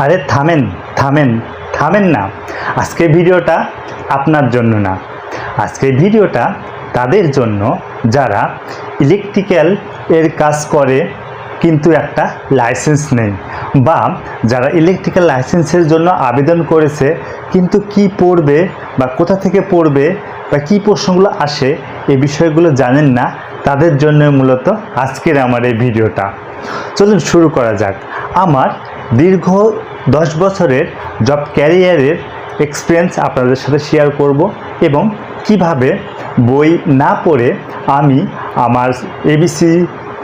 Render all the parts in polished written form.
আরে থামেন থামেন থামেন না। আজকের ভিডিওটা আপনার জন্য না, আজকের ভিডিওটা তাদের জন্য যারা ইলেকট্রিক্যাল এর কাজ করে কিন্তু একটা লাইসেন্স নেই, বা যারা ইলেকট্রিক্যাল লাইসেন্সের জন্য আবেদন করেছে কিন্তু কি পড়বে বা কোথা থেকে পড়বে বা কী প্রশ্নগুলো আসে এই বিষয়গুলো জানেন না। তাদের জন্য মূলত আজকের আমার এই ভিডিওটা। চলুন শুরু করা যাক। আমার দীর্ঘ 10 বছরের জব ক্যারিয়ারের এক্সপিরিয়েন্স আপনাদের সাথে শেয়ার করব, এবং কিভাবে বই না পড়ে আমি আমার এবিসি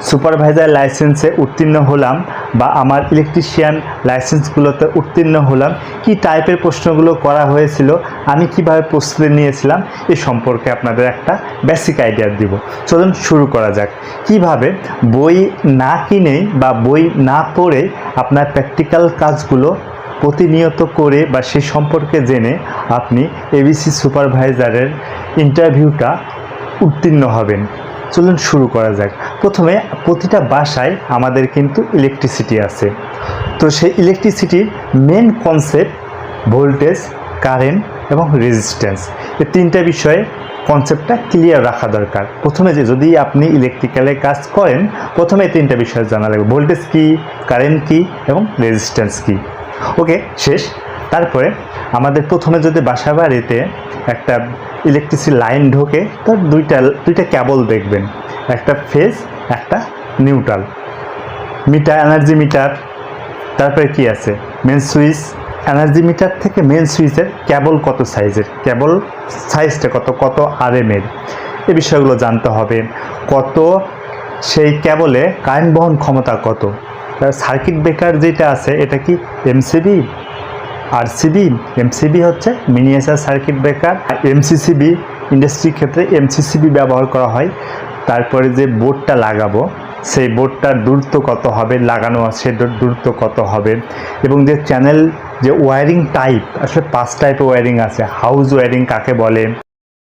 সুপারভাইজার লাইসেন্সে উত্তীর্ণ হলাম বা আমার ইলেকট্রিশিয়ান লাইসেন্সগুলোতে উত্তীর্ণ হলাম, কি টাইপের প্রশ্নগুলো করা হয়েছিল, আমি কিভাবে প্রস্তুতি নিয়েছিলাম, এ সম্পর্কে আপনাদের একটা বেসিক আইডিয়া দিব। চলুন শুরু করা যাক। কিভাবে বই না কিনেই বা বই না পড়ে আপনার প্র্যাকটিক্যাল কাজগুলো প্রতিনিয়ত করে বা সে সম্পর্কে জেনে আপনি এবিসি সুপারভাইজারের ইন্টারভিউটা উত্তীর্ণ হবেন। চলুন শুরু করা যাক। প্রথমে প্রতিটা বাসায় আমাদের কিন্তু ইলেকট্রিসিটি আছে। তো সেই ইলেকট্রিসিটির মেন কনসেপ্ট ভোল্টেজ, কারেন্ট এবং রেজিস্ট্যান্স, এই তিনটা বিষয়ে কনসেপ্টটা ক্লিয়ার রাখা দরকার। প্রথমে যদি আপনি ইলেকট্রিক্যালে কাজ করেন, প্রথমে এই তিনটা বিষয় জানা লাগবে: ভোল্টেজ কী, কারেন্ট কী এবং রেজিস্ট্যান্স কী। ওকে, শেষ। তারপরে আমাদের প্রথমে যদি বাসা বাড়িতে একটা ইলেকট্রিসিটি লাইন ঢোকে, তো দুইটা কেবল দেখবেন, একটা ফেজ, একটা নিউট্রাল। মিটার, এনার্জি মিটার, তারপরে কি আছে মেন সুইচ। এনার্জি মিটার থেকে মেন সুইচের কেবল কত সাইজের, কেবল সাইজটা কত RM এর, এই বিষয়গুলো জানতে হবে। কত সেই কেবলে কারেন্ট বহন ক্ষমতা কত। সার্কিট ব্রেকার যেটা আছে এটা কি MCB, RCB? MCB হচ্ছে মিনিয়েচার সার্কিট ব্রেকার, আর MCCB ইন্ডাস্ট্রির ক্ষেত্রে MCCB ব্যবহার করা হয়। তারপরে যে বোর্ডটা লাগাবো সেই বোর্ডটার দূরত্ব কত হবে, লাগানো আছে দূরত্ব কত হবে, এবং যে চ্যানেল, যে ওয়্যারিং টাইপ, আসলে 5 টাইপের ওয়্যারিং আছে। হাউস ওয়্যারিং কাকে বলে,